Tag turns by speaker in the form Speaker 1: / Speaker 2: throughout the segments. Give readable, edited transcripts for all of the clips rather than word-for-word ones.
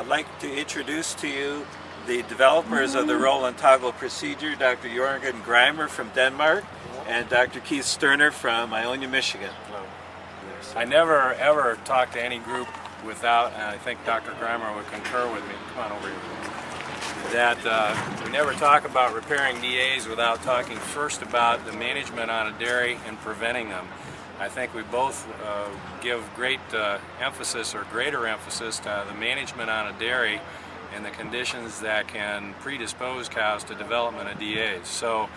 Speaker 1: I'd like to introduce to you the developers of the roll and toggle procedure, Dr. Jørgen Greimer from Denmark and Dr. Keith Sterner from Ionia, Michigan.
Speaker 2: I never ever talk to any group without, and I think Dr. Greimer would concur with me, come on over here, that we never talk about repairing DAs without talking first about the management on a dairy and preventing them. I think we both give great emphasis or greater emphasis to the management on a dairy and the conditions that can predispose cows to development of DAs. So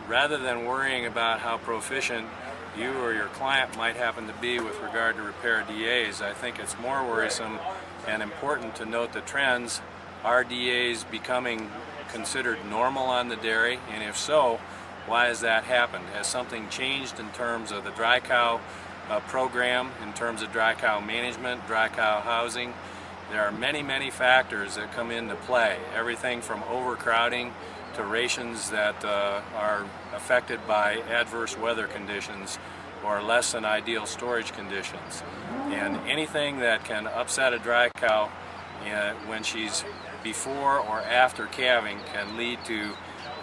Speaker 2: rather than worrying about how proficient you or your client might happen to be with regard to repair DAs, I think it's more worrisome and important to note the trends. Are DAs becoming considered normal on the dairy? And if so, why has that happened? Has something changed in terms of the dry cow program, in terms of dry cow management, dry cow housing? There are many, many factors that come into play. Everything from overcrowding to rations that are affected by adverse weather conditions or less than ideal storage conditions. And anything that can upset a dry cow when she's before or after calving can lead to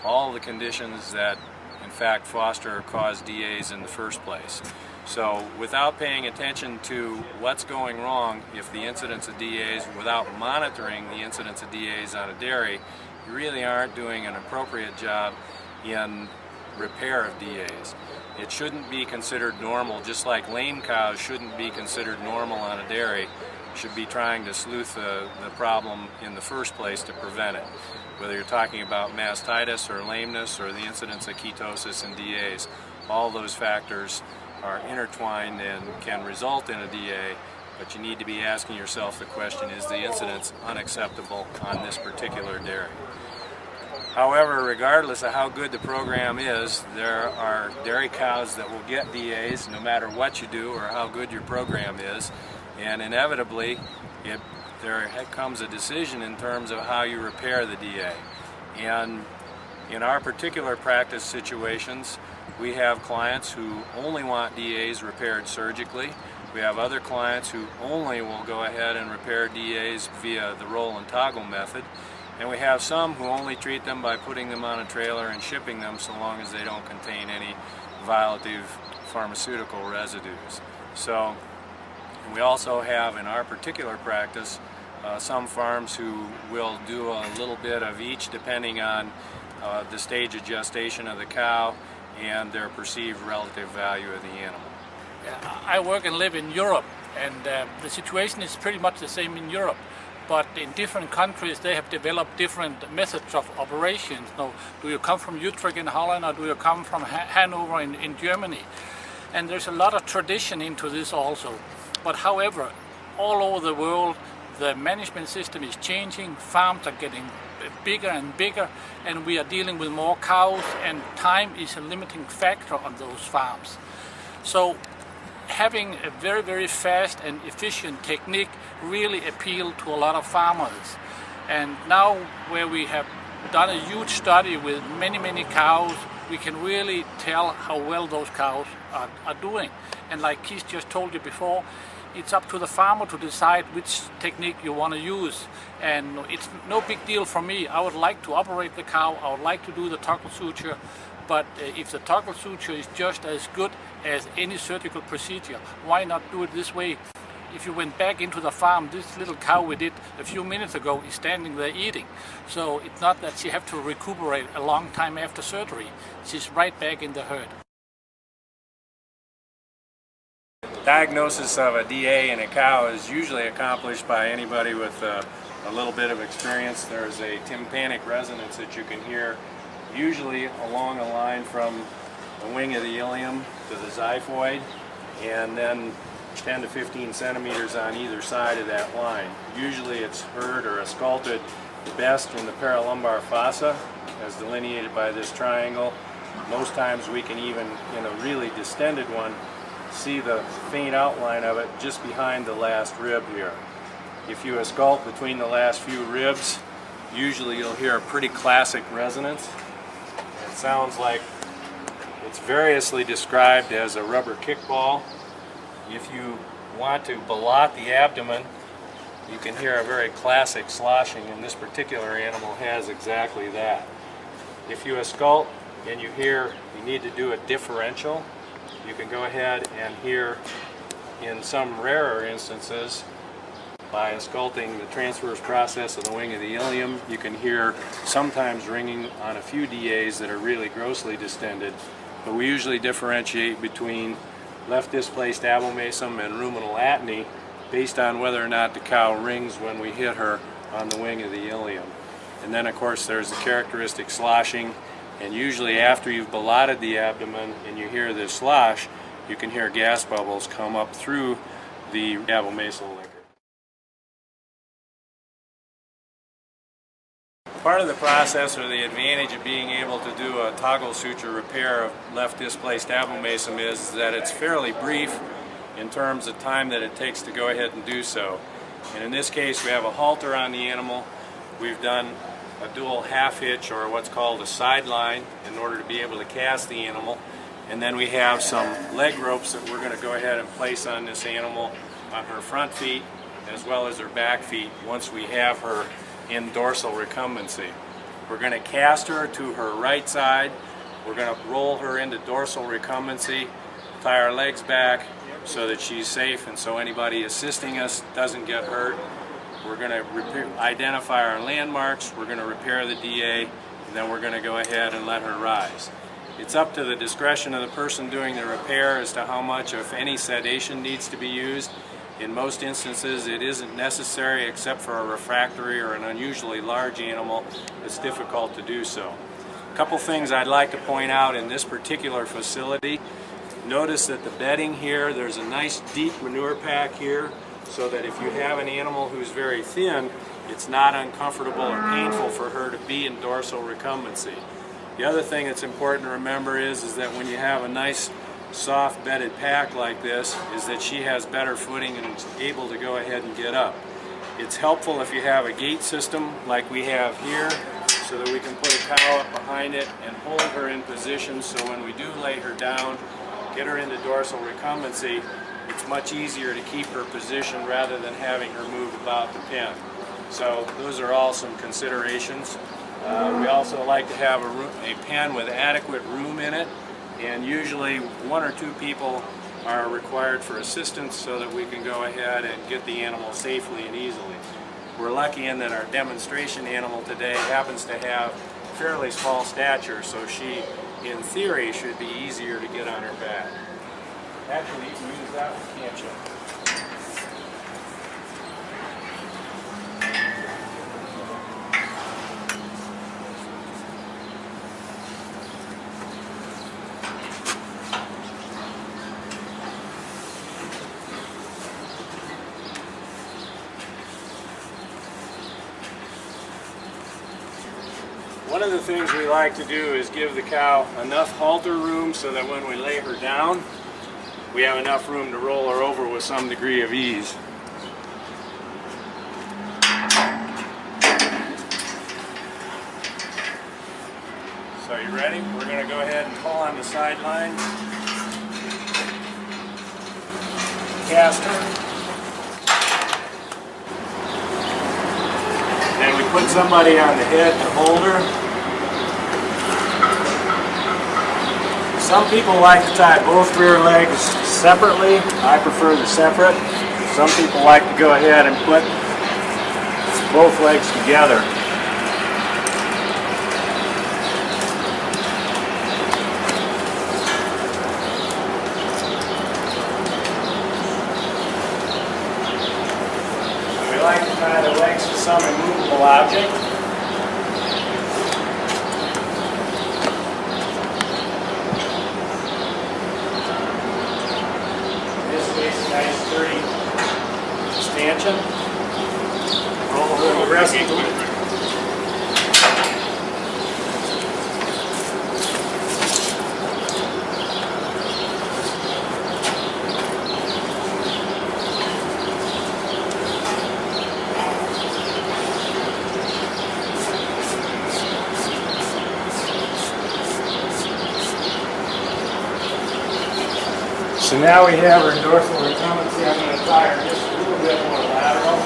Speaker 2: all the conditions that in fact foster or cause DAs in the first place. So without paying attention to what's going wrong, if the incidence of DAs, without monitoring the incidence of DAs on a dairy, you really aren't doing an appropriate job in repair of DAs. It shouldn't be considered normal, just like lame cows shouldn't be considered normal on a dairy. You should be trying to sleuth the problem in the first place to prevent it. Whether you're talking about mastitis or lameness or the incidence of ketosis in DAs, all those factors are intertwined and can result in a DA, but you need to be asking yourself the question, is the incidence unacceptable on this particular dairy? However, regardless of how good the program is, there are dairy cows that will get DAs no matter what you do or how good your program is, and inevitably there comes a decision in terms of how you repair the DA. And in our particular practice situations, we have clients who only want DAs repaired surgically. We have other clients who only will go ahead and repair DAs via the roll and toggle method. And we have some who only treat them by putting them on a trailer and shipping them so long as they don't contain any violative pharmaceutical residues. So we also have in our particular practice some farms who will do a little bit of each depending on the stage of gestation of the cow and their perceived relative value of the animal.
Speaker 3: Yeah, I work and live in Europe, and the situation is pretty much the same in Europe, but in different countries they have developed different methods of operations. Now, do you come from Utrecht in Holland or do you come from Hanover in Germany? And there's a lot of tradition into this also. But however, all over the world the management system is changing, farms are getting bigger and bigger, and we are dealing with more cows, and time is a limiting factor on those farms. So having a very, very fast and efficient technique really appealed to a lot of farmers. And now where we have done a huge study with many, many cows, we can really tell how well those cows are doing. And like Keith just told you before, it's up to the farmer to decide which technique you want to use. And it's no big deal for me. I would like to operate the cow, I would like to do the toggle suture, but if the toggle suture is just as good as any surgical procedure, why not do it this way? If you went back into the farm, this little cow we did a few minutes ago is standing there eating. So it's not that she have to recuperate a long time after surgery. She's right back in the herd.
Speaker 2: Diagnosis of a DA in a cow is usually accomplished by anybody with a little bit of experience. There's a tympanic resonance that you can hear, usually along a line from the wing of the ilium to the xiphoid, and then 10 to 15 centimeters on either side of that line. Usually it's heard or ausculted best in the paralumbar fossa, as delineated by this triangle. Most times we can even, in a really distended one, see the faint outline of it just behind the last rib here. If you auscult between the last few ribs, usually you'll hear a pretty classic resonance. It sounds like it's variously described as a rubber kickball. If you want to ballot the abdomen, you can hear a very classic sloshing, and this particular animal has exactly that. If you escult and you hear you need to do a differential, you can go ahead and hear, in some rarer instances, by esculting the transverse process of the wing of the ilium, you can hear sometimes ringing on a few DAs that are really grossly distended. But we usually differentiate between left displaced abomasum and ruminal atony based on whether or not the cow rings when we hit her on the wing of the ilium. And then of course there's the characteristic sloshing, and usually after you've ballotted the abdomen and you hear this slosh, you can hear gas bubbles come up through the abomasal liquor. Part of the process, or the advantage of being able to do a toggle suture repair of left displaced abomasum, is that it's fairly brief in terms of time that it takes to go ahead and do so. And in this case we have a halter on the animal. We've done a dual half hitch, or what's called a sideline, in order to be able to cast the animal. And then we have some leg ropes that we're going to go ahead and place on this animal, on her front feet as well as her back feet, once we have her in dorsal recumbency. We're going to cast her to her right side. We're going to roll her into dorsal recumbency, tie our legs back so that she's safe and so anybody assisting us doesn't get hurt. We're going to identify our landmarks, we're going to repair the DA, and then we're going to go ahead and let her rise. It's up to the discretion of the person doing the repair as to how much, if any, sedation needs to be used. In most instances it isn't necessary, except for a refractory or an unusually large animal. It's difficult to do so. A couple things I'd like to point out in this particular facility. Notice that the bedding here, there's a nice deep manure pack here, so that if you have an animal who's very thin, it's not uncomfortable or painful for her to be in dorsal recumbency. The other thing that's important to remember is that when you have a nice soft bedded pack like this, is that she has better footing and is able to go ahead and get up. It's helpful if you have a gate system like we have here, so that we can put a cow up behind it and hold her in position, so when we do lay her down, get her into dorsal recumbency, it's much easier to keep her position rather than having her move about the pen. So those are all some considerations. We also like to have a pen with adequate room in it, and usually one or two people are required for assistance so that we can go ahead and get the animal safely and easily. We're lucky in that our demonstration animal today happens to have fairly small stature, so she, in theory, should be easier to get on her back. Actually, you can use that one, can't you? One of the things we like to do is give the cow enough halter room so that when we lay her down, we have enough room to roll her over with some degree of ease. So you ready? We're going to go ahead and pull on the sideline. Cast her. And we put somebody on the head to hold her. Some people like to tie both rear legs separately. I prefer the separate. Some people like to go ahead and put both legs together. We like to tie the legs to some immovable object. Nice sturdy stanchion. Roll a little rest into it. So now we have her dorsal recumbency. I'm going to tie her just a little bit more lateral.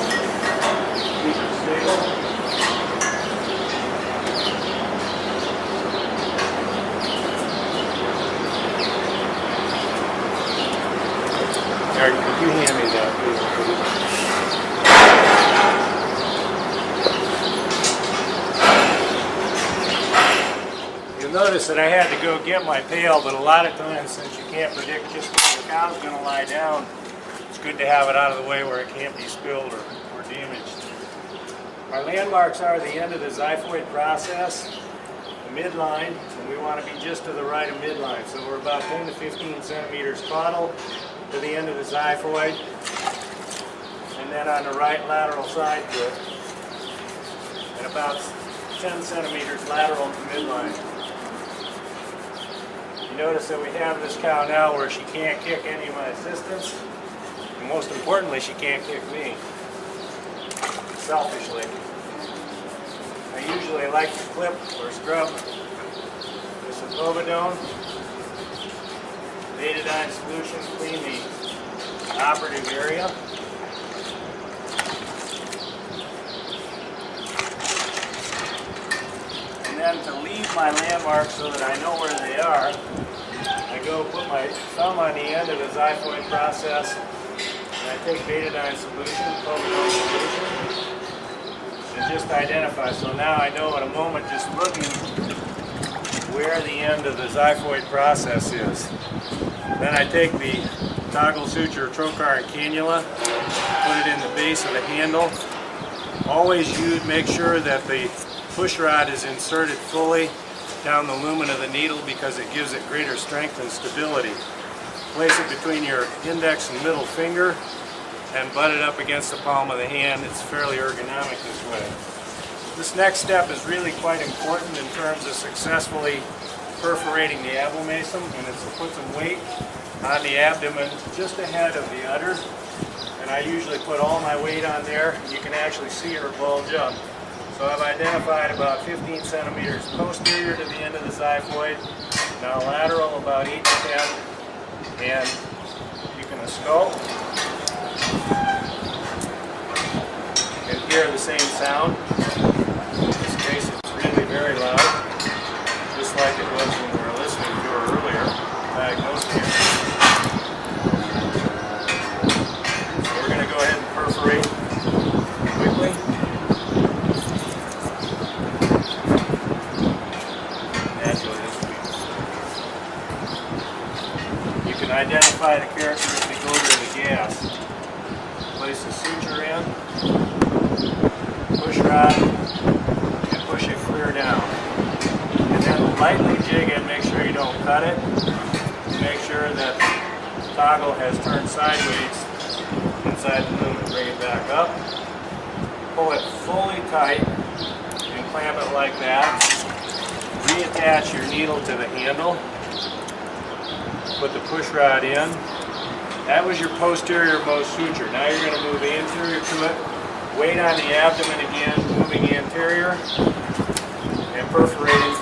Speaker 2: noticed that I had to go get my pail, but a lot of times, since you can't predict just where the cow's going to lie down, it's good to have it out of the way where it can't be spilled or damaged. Our landmarks are the end of the xiphoid process, the midline, and we want to be just to the right of midline. So we're about 10 to 15 centimeters caudal to the end of the xiphoid, and then on the right lateral side to it, and about 10 centimeters lateral to midline. You notice that we have this cow now where she can't kick any of my assistants, and most importantly, she can't kick me, selfishly. I usually like to clip or scrub with some povidone, betadine solution, clean the operative area. And then to leave my landmarks so that I know where they are, I go put my thumb on the end of the xiphoid process, and I take betadine solution, povidone solution, and just identify. So now I know in a moment, just looking, where the end of the xiphoid process is. Then I take the toggle suture trocar and cannula, put it in the base of the handle. Always make sure that the push rod is inserted fully down the lumen of the needle because it gives it greater strength and stability. Place it between your index and middle finger and butt it up against the palm of the hand. It's fairly ergonomic this way. This next step is really quite important in terms of successfully perforating the abomasum, and it's to put some weight on the abdomen just ahead of the udder. And I usually put all my weight on there. You can actually see her bulge up. So I've identified about 15 centimeters posterior to the end of the xiphoid, now lateral about 8 to 10, and you can scope and hear the same sound. In this case it's really very loud, just like it was when we were listening to her earlier, diagnosing it. So we're going to go ahead and perforate quickly. Identify the characteristic odor of the gas. Place the suture in, push rod, and push it clear down. And then lightly jig it, make sure you don't cut it. Make sure that the toggle has turned sideways inside the lumen. Bring it back up. Pull it fully tight and clamp it like that. Reattach your needle to the handle. Put the push rod in. That was your posterior most suture. Now you're going to move the anterior to it. Weight on the abdomen again, moving anterior and perforating.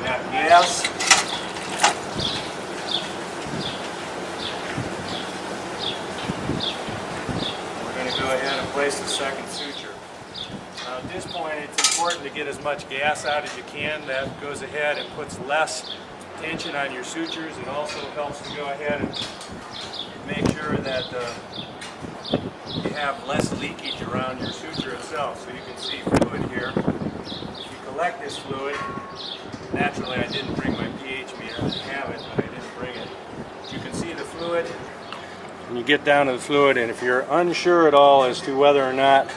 Speaker 2: That gas. Place the second suture. Now at this point it's important to get as much gas out as you can. That goes ahead and puts less tension on your sutures. It also helps to go ahead and make sure that you have less leakage around your suture itself. So you can see fluid here. If you collect this fluid, naturally I didn't bring my pH meter. I have it, but I didn't bring it. You can see the fluid. And you get down to the fluid, and if you're unsure at all as to whether or not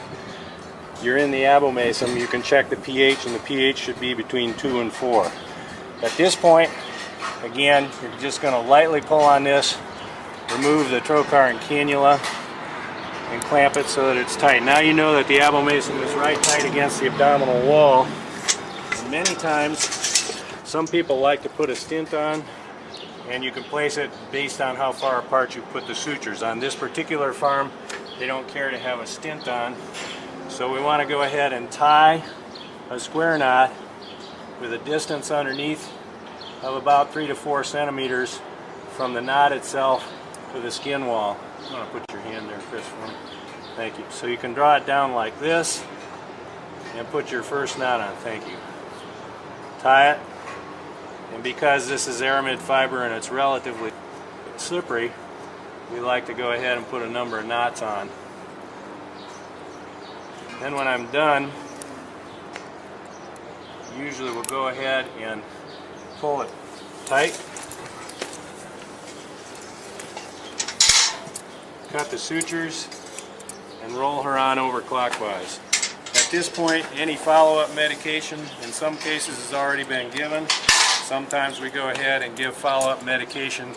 Speaker 2: you're in the abomasum, you can check the pH, and the pH should be between 2 and 4. At this point, again, you're just going to lightly pull on this, remove the trocar and cannula, and clamp it so that it's tight. Now you know that the abomasum is right tight against the abdominal wall. And many times, some people like to put a stint on, and you can place it based on how far apart you put the sutures. On this particular farm, they don't care to have a stint on. So we want to go ahead and tie a square knot with a distance underneath of about 3 to 4 centimeters from the knot itself to the skin wall. I'm going to put your hand there, Chris, for me. Thank you. So you can draw it down like this and put your first knot on. Thank you. Tie it. And because this is aramid fiber and it's relatively slippery, we like to go ahead and put a number of knots on. Then when I'm done, usually we'll go ahead and pull it tight. Cut the sutures and roll her on overclockwise. At this point, any follow-up medication in some cases has already been given. Sometimes we go ahead and give follow-up medication,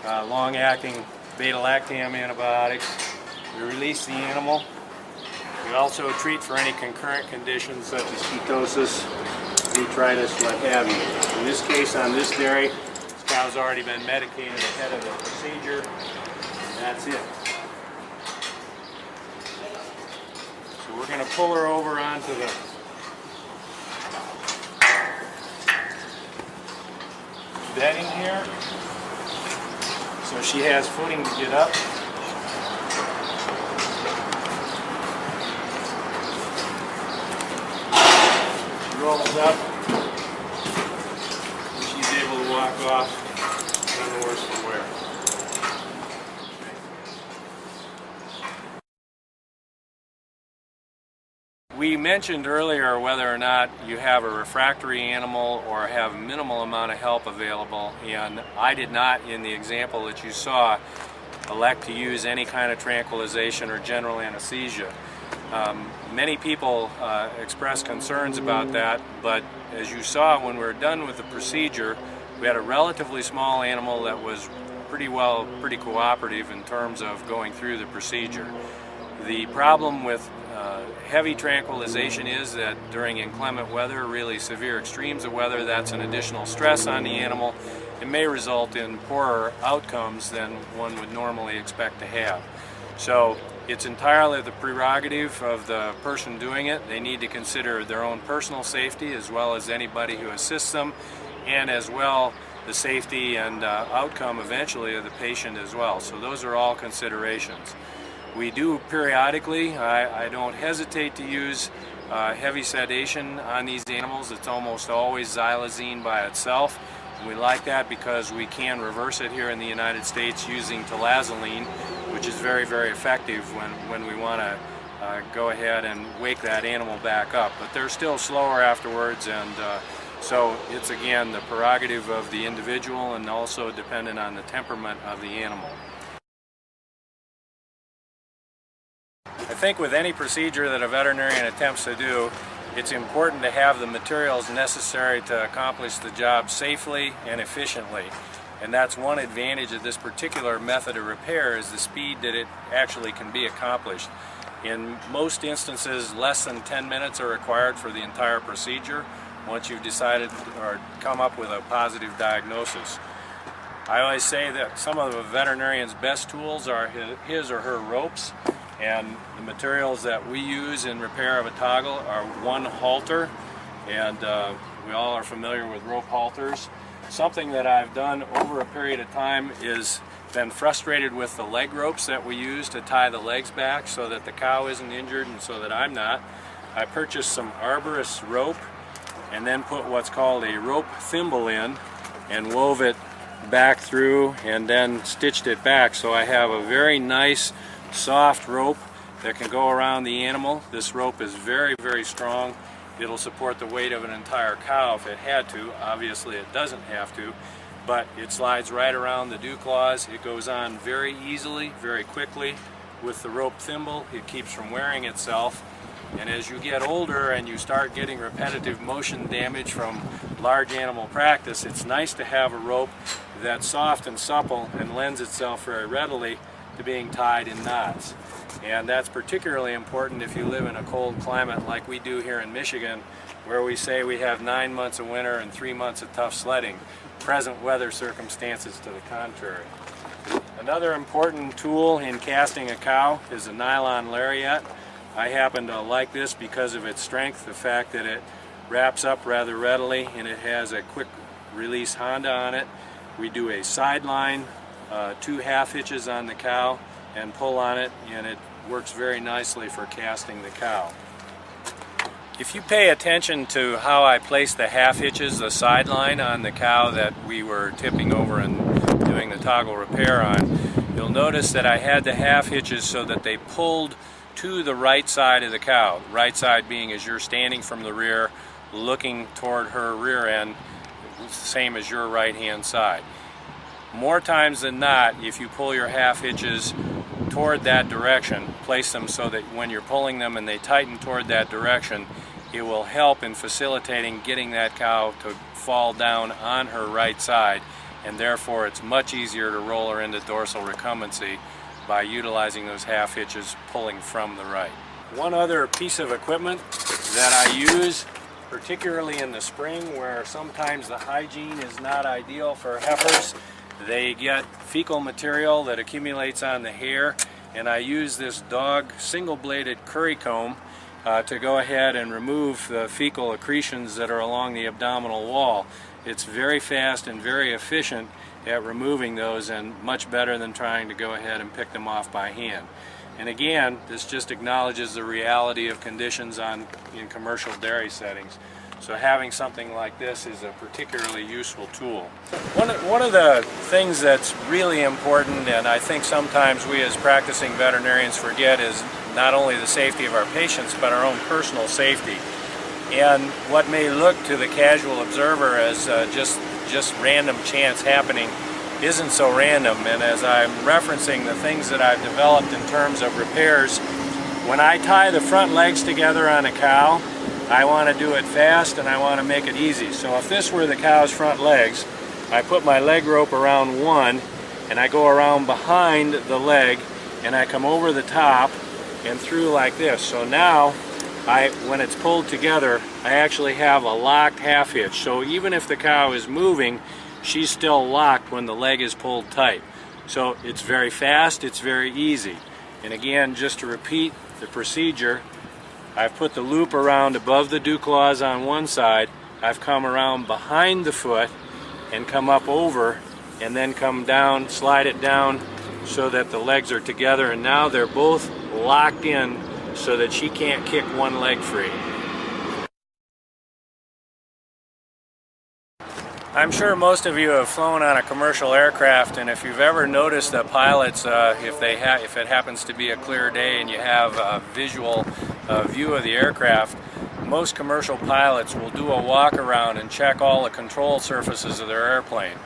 Speaker 2: long-acting beta-lactam antibiotics. We release the animal. We also treat for any concurrent conditions such as ketosis, metritis, what have you. In this case, on this dairy, this cow's already been medicated ahead of the procedure. That's it. So we're going to pull her over onto the bedding here, so she has footing to get up. She rolls up, and she's able to walk off, none the worse for wear. We mentioned earlier whether or not you have a refractory animal or have a minimal amount of help available, and I did not, in the example that you saw, elect to use any kind of tranquilization or general anesthesia. Many people express concerns about that, but as you saw when we were done with the procedure, we had a relatively small animal that was pretty cooperative in terms of going through the procedure. The problem with heavy tranquilization is that during inclement weather, really severe extremes of weather, that's an additional stress on the animal. It may result in poorer outcomes than one would normally expect to have. So it's entirely the prerogative of the person doing it. They need to consider their own personal safety as well as anybody who assists them, and as well the safety and outcome eventually of the patient as well. So those are all considerations. We do periodically, I don't hesitate to use heavy sedation on these animals. It's almost always xylazine by itself. And we like that because we can reverse it here in the United States using tolazoline, which is very, very effective when we want to go ahead and wake that animal back up. But they're still slower afterwards, and so it's again the prerogative of the individual and also dependent on the temperament of the animal. I think with any procedure that a veterinarian attempts to do, it's important to have the materials necessary to accomplish the job safely and efficiently. And that's one advantage of this particular method of repair, is the speed that it actually can be accomplished. In most instances, less than 10 minutes are required for the entire procedure once you've decided or come up with a positive diagnosis. I always say that some of the veterinarian's best tools are his or her ropes. And the materials that we use in repair of a toggle are one halter, and we all are familiar with rope halters. Something that I've done over a period of time is been frustrated with the leg ropes that we use to tie the legs back so that the cow isn't injured and so that I'm not. I purchased some arborist rope and then put what's called a rope thimble in and wove it back through and then stitched it back, so I have a very nice soft rope that can go around the animal. This rope is very, very strong. It'll support the weight of an entire cow if it had to. Obviously it doesn't have to, but it slides right around the dew claws. It goes on very easily, very quickly. With the rope thimble, it keeps from wearing itself. And as you get older and you start getting repetitive motion damage from large animal practice, it's nice to have a rope that's soft and supple and lends itself very readily to being tied in knots. And that's particularly important if you live in a cold climate like we do here in Michigan, where we say we have 9 months of winter and 3 months of tough sledding. Present weather circumstances to the contrary. Another important tool in casting a cow is a nylon lariat. I happen to like this because of its strength, the fact that it wraps up rather readily and it has a quick release Honda on it. We do a sideline, 2 half hitches on the cow and pull on it, and it works very nicely for casting the cow. If you pay attention to how I place the half hitches, the sideline on the cow that we were tipping over and doing the toggle repair on, you'll notice that I had the half hitches so that they pulled to the right side of the cow. Right side being as you're standing from the rear looking toward her rear end, same as your right hand side. More times than not, if you pull your half hitches toward that direction, place them so that when you're pulling them and they tighten toward that direction, it will help in facilitating getting that cow to fall down on her right side, and therefore it's much easier to roll her into dorsal recumbency by utilizing those half hitches pulling from the right. One other piece of equipment that I use, particularly in the spring where sometimes the hygiene is not ideal for heifers, they get fecal material that accumulates on the hair, and I use this dog single-bladed curry comb to go ahead and remove the fecal accretions that are along the abdominal wall. It's very fast and very efficient at removing those, and much better than trying to go ahead and pick them off by hand. And again, this just acknowledges the reality of conditions in commercial dairy settings. So having something like this is a particularly useful tool. One of the things that's really important, and I think sometimes we as practicing veterinarians forget, is not only the safety of our patients, but our own personal safety. And what may look to the casual observer as just random chance happening isn't so random. And as I'm referencing the things that I've developed in terms of repairs, when I tie the front legs together on a cow, I want to do it fast and I want to make it easy. So if this were the cow's front legs, I put my leg rope around one and I go around behind the leg and I come over the top and through like this. So now when it's pulled together, I actually have a locked half hitch. So even if the cow is moving, she's still locked when the leg is pulled tight. So it's very fast, it's very easy. And again, just to repeat the procedure, I've put the loop around above the dew claws on one side, I've come around behind the foot and come up over and then come down, slide it down so that the legs are together, and now they're both locked in so that she can't kick one leg free. I'm sure most of you have flown on a commercial aircraft, and if you've ever noticed that pilots, if it happens to be a clear day and you have a visual view of the aircraft, most commercial pilots will do a walk around and check all the control surfaces of their airplane.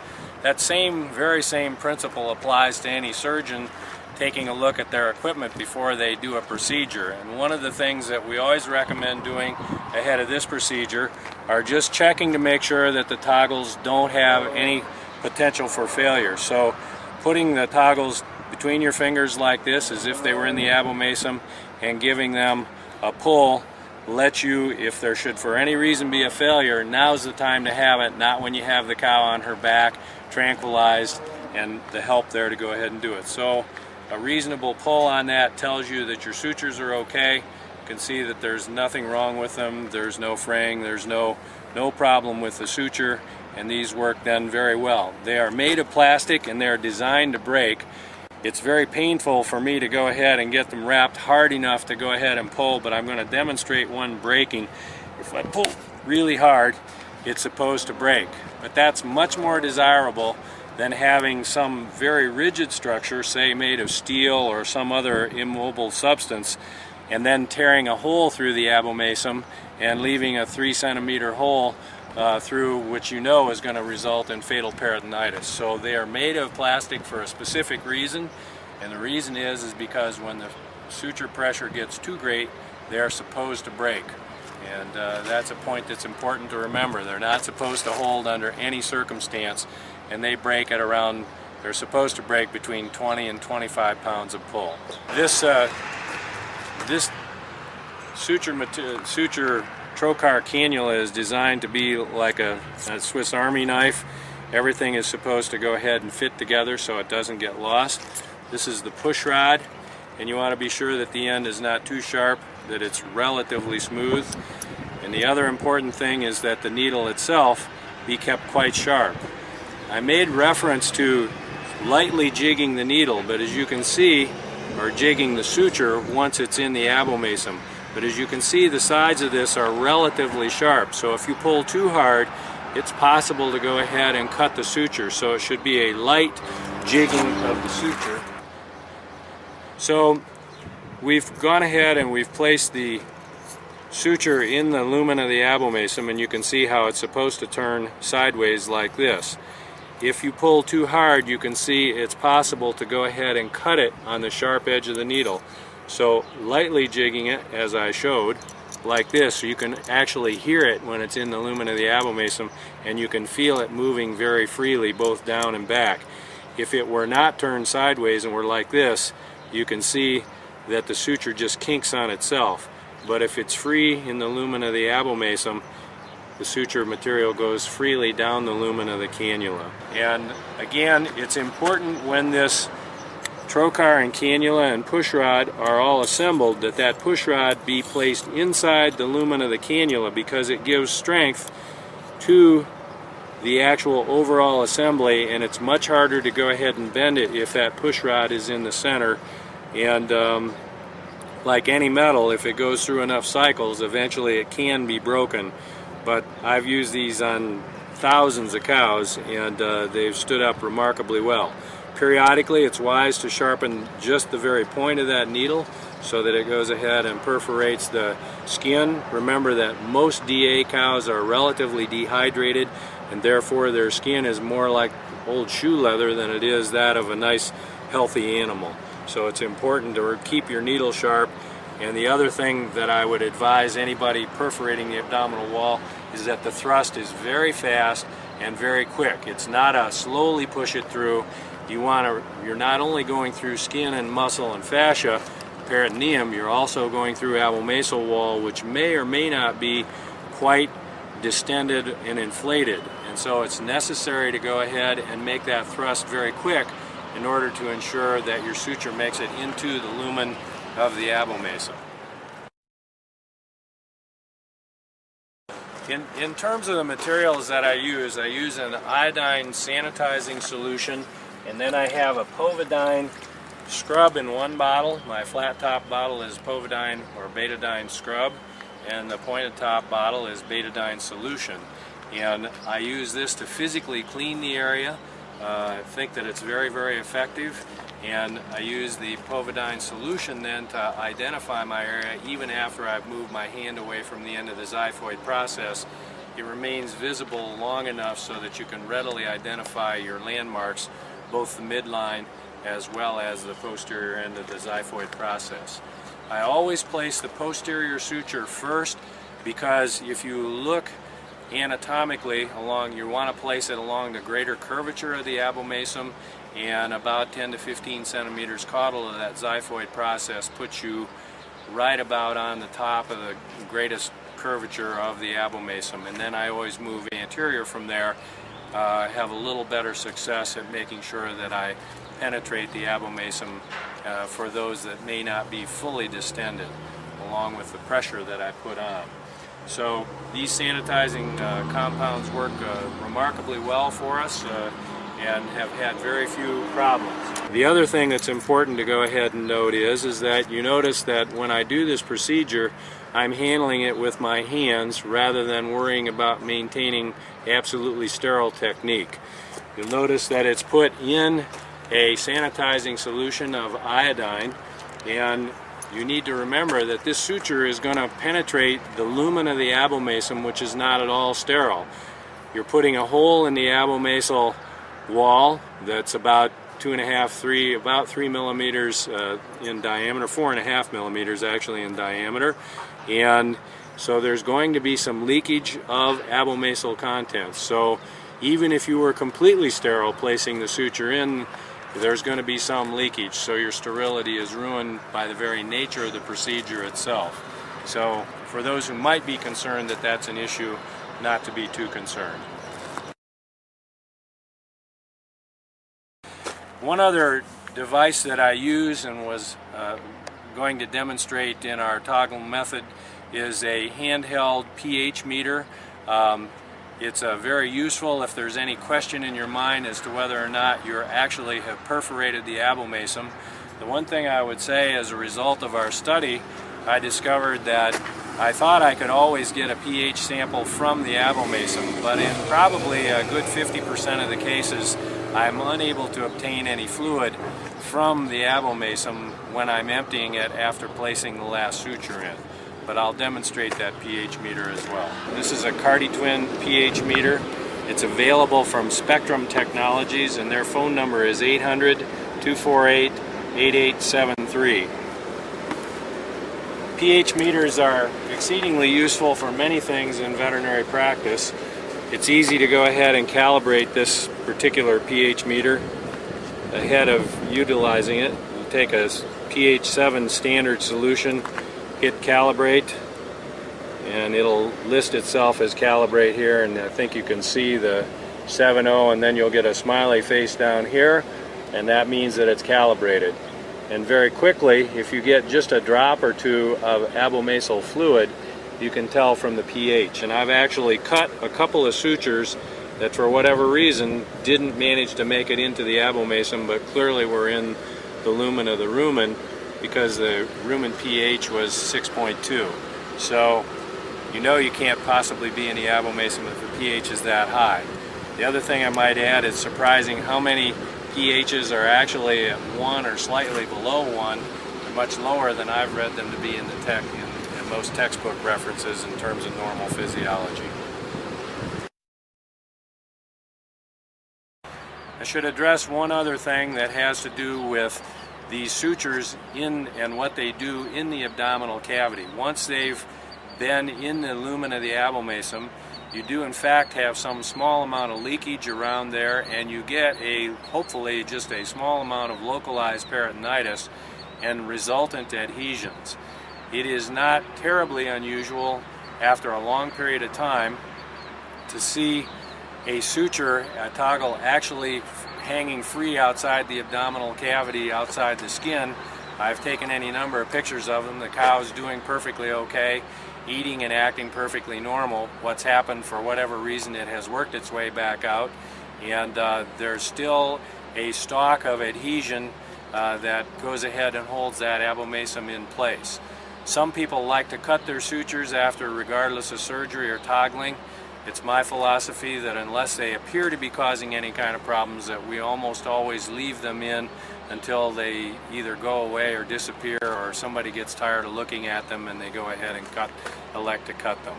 Speaker 2: That very same principle applies to any surgeon taking a look at their equipment before they do a procedure. And one of the things that we always recommend doing ahead of this procedure are just checking to make sure that the toggles don't have any potential for failure. So putting the toggles between your fingers like this, as if they were in the abomasum, and giving them a pull lets you, if there should for any reason be a failure, now's the time to have it, not when you have the cow on her back, tranquilized, and the help there to go ahead and do it. So a reasonable pull on that tells you that your sutures are okay. You can see that there's nothing wrong with them. There's no fraying, there's no problem with the suture, and these work then very well. They are made of plastic and they're designed to break. It's very painful for me to go ahead and get them wrapped hard enough to go ahead and pull, but I'm going to demonstrate one breaking. If I pull really hard, it's supposed to break. But that's much more desirable than having some very rigid structure, say made of steel or some other immobile substance, and then tearing a hole through the abomasum and leaving a 3-centimeter hole through, which you know is going to result in fatal peritonitis. So they are made of plastic for a specific reason, and the reason is because when the suture pressure gets too great, they are supposed to break. And that's a point that's important to remember. They're not supposed to hold under any circumstance, and they break at around, they're supposed to break between 20 and 25 pounds of pull. This suture trocar cannula is designed to be like a Swiss Army knife. Everything is supposed to go ahead and fit together so it doesn't get lost. This is the push rod, and you want to be sure that the end is not too sharp, that it's relatively smooth. And the other important thing is that the needle itself be kept quite sharp. I made reference to lightly jigging the needle, but as you can see, or jigging the suture once it's in the abomasum. But as you can see, the sides of this are relatively sharp, so if you pull too hard, it's possible to go ahead and cut the suture. So it should be a light, jigging of the suture. So we've gone ahead and we've placed the suture in the lumen of the abomasum, and you can see how it's supposed to turn sideways like this. If you pull too hard, you can see it's possible to go ahead and cut it on the sharp edge of the needle. So lightly jigging it, as I showed, like this, so you can actually hear it when it's in the lumen of the abomasum, and you can feel it moving very freely both down and back. If it were not turned sideways and were like this, you can see that the suture just kinks on itself. But if it's free in the lumen of the abomasum, the suture material goes freely down the lumen of the cannula. And again, it's important when this trocar and cannula and pushrod are all assembled that that pushrod be placed inside the lumen of the cannula, because it gives strength to the actual overall assembly, and it's much harder to go ahead and bend it if that pushrod is in the center. And like any metal, if it goes through enough cycles, eventually it can be broken. But I've used these on thousands of cows, and they've stood up remarkably well. Periodically, it's wise to sharpen just the very point of that needle so that it goes ahead and perforates the skin. Remember that most DA cows are relatively dehydrated, and therefore their skin is more like old shoe leather than it is that of a nice healthy animal. So it's important to keep your needle sharp. And the other thing that I would advise anybody perforating the abdominal wall is that the thrust is very fast and very quick. It's not a slowly push it through. You're not only going through skin and muscle and fascia, peritoneum, you're also going through abomasal wall, which may or may not be quite distended and inflated. And so it's necessary to go ahead and make that thrust very quick in order to ensure that your suture makes it into the lumen of the abomasum. In terms of the materials that I use an iodine sanitizing solution, and then I have a povidone scrub in one bottle. My flat top bottle is povidone or betadine scrub, and the pointed top bottle is betadine solution. And I use this to physically clean the area. I think that it's very, very effective. And I use the povidone solution then to identify my area even after I've moved my hand away from the end of the xiphoid process. It remains visible long enough so that you can readily identify your landmarks, both the midline as well as the posterior end of the xiphoid process. I always place the posterior suture first, because if you look anatomically you want to place it along the greater curvature of the abomasum, and about 10 to 15 centimeters caudal of that xiphoid process puts you right about on the top of the greatest curvature of the abomasum. And then I always move anterior from there, have a little better success at making sure that I penetrate the abomasum for those that may not be fully distended, along with the pressure that I put on. So these sanitizing compounds work remarkably well for us and have had very few problems. The other thing that's important to go ahead and note is that you notice that when I do this procedure, I'm handling it with my hands rather than worrying about maintaining absolutely sterile technique. You'll notice that it's put in a sanitizing solution of iodine, and you need to remember that this suture is going to penetrate the lumen of the abomasum, which is not at all sterile. You're putting a hole in the abomasal wall that's about 3 millimeters in diameter, 4.5 millimeters actually in diameter, and so there's going to be some leakage of abomasal contents. So even if you were completely sterile placing the suture in, there's going to be some leakage, so your sterility is ruined by the very nature of the procedure itself. So for those who might be concerned that that's an issue, not to be too concerned. One other device that I use and was going to demonstrate in our toggle method is a handheld pH meter. It's very useful if there's any question in your mind as to whether or not you actually have perforated the abomasum. The one thing I would say, as a result of our study, I discovered that I thought I could always get a pH sample from the abomasum, but in probably a good 50% of the cases I'm unable to obtain any fluid from the abomasum when I'm emptying it after placing the last suture in. But I'll demonstrate that pH meter as well. This is a CardiTwin pH meter. It's available from Spectrum Technologies, and their phone number is 800-248-8873. pH meters are exceedingly useful for many things in veterinary practice. It's easy to go ahead and calibrate this particular pH meter ahead of utilizing it. You take a pH 7 standard solution, hit calibrate, and it'll list itself as calibrate here, and I think you can see the 7.0, and then you'll get a smiley face down here, and that means that it's calibrated. And very quickly, if you get just a drop or two of abomasal fluid, you can tell from the pH. And I've actually cut a couple of sutures that for whatever reason didn't manage to make it into the abomasum, but clearly were in the lumen of the rumen because the rumen pH was 6.2. So you know you can't possibly be in the abomasum if the pH is that high. The other thing I might add, is surprising how many pHs are actually at 1 or slightly below 1, and much lower than I've read them to be in the in most textbook references in terms of normal physiology. I should address one other thing that has to do with these sutures in and what they do in the abdominal cavity. Once they've been in the lumen of the abomasum, you do in fact have some small amount of leakage around there, and you get hopefully just a small amount of localized peritonitis and resultant adhesions. It is not terribly unusual after a long period of time to see a suture, a toggle, actually hanging free outside the abdominal cavity, outside the skin. I've taken any number of pictures of them. The cow's doing perfectly okay, eating and acting perfectly normal. What's happened, for whatever reason, it has worked its way back out, and there's still a stalk of adhesion that goes ahead and holds that abomasum in place. Some people like to cut their sutures after, regardless of surgery or toggling. It's my philosophy that unless they appear to be causing any kind of problems, that we almost always leave them in until they either go away or disappear, or somebody gets tired of looking at them and they go ahead and elect to cut them.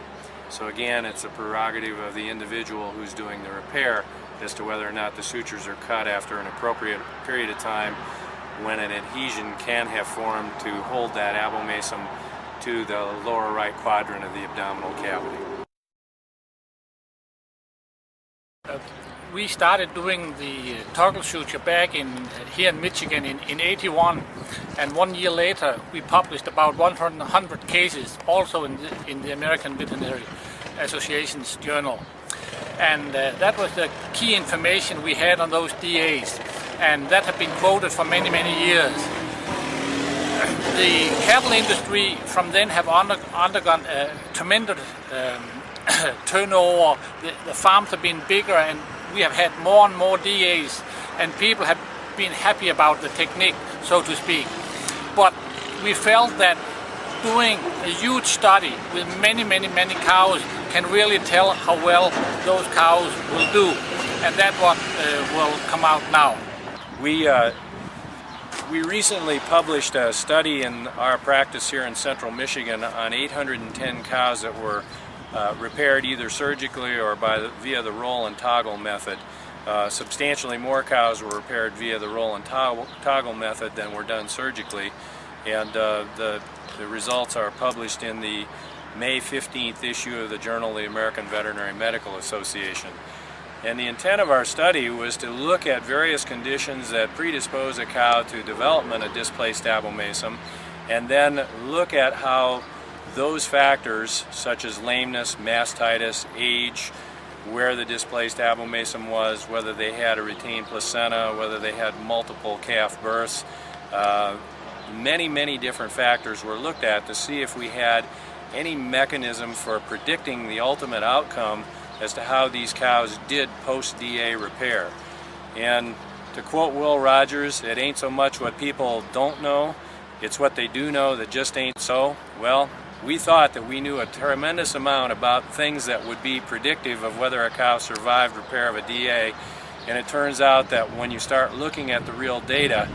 Speaker 2: So again, it's a prerogative of the individual who's doing the repair as to whether or not the sutures are cut after an appropriate period of time when an adhesion can have formed to hold that abomasum to the lower right quadrant of the abdominal cavity.
Speaker 3: We started doing the toggle suture back here in Michigan in 81, and 1 year later we published about 100 cases also in the American Veterinary Association's journal. And that was the key information we had on those DAs, and that had been quoted for many, many years. The cattle industry from then have undergone a tremendous turnover. The farms have been bigger, and we have had more and more DAs, and people have been happy about the technique, so to speak. But we felt that doing a huge study with many, many, many cows can really tell how well those cows will do, and that's what will come out now.
Speaker 2: We recently published a study in our practice here in central Michigan on 810 cows that were repaired either surgically or via the roll and toggle method. Substantially more cows were repaired via the roll and toggle method than were done surgically, and the results are published in the May 15th issue of the Journal of the American Veterinary Medical Association. And the intent of our study was to look at various conditions that predispose a cow to development of displaced abomasum, and then look at how those factors, such as lameness, mastitis, age, where the displaced abomasum was, whether they had a retained placenta, whether they had multiple calf births, many, many different factors were looked at to see if we had any mechanism for predicting the ultimate outcome as to how these cows did post-DA repair. And to quote Will Rogers, it ain't so much what people don't know, it's what they do know that just ain't so. Well, we thought that we knew a tremendous amount about things that would be predictive of whether a cow survived repair of a DA, And it turns out that when you start looking at the real data,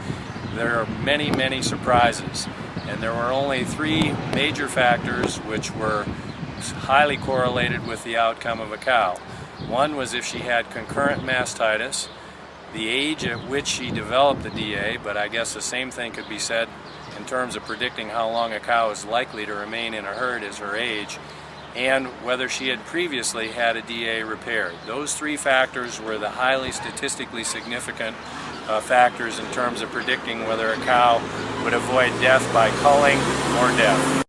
Speaker 2: there are many, many surprises. And there were only 3 major factors which were highly correlated with the outcome of a cow. One was if she had concurrent mastitis, the age at which she developed the DA, but I guess the same thing could be said in terms of predicting how long a cow is likely to remain in a herd is her age, and whether she had previously had a DA repaired. Those 3 factors were the highly statistically significant factors in terms of predicting whether a cow would avoid death by culling or death.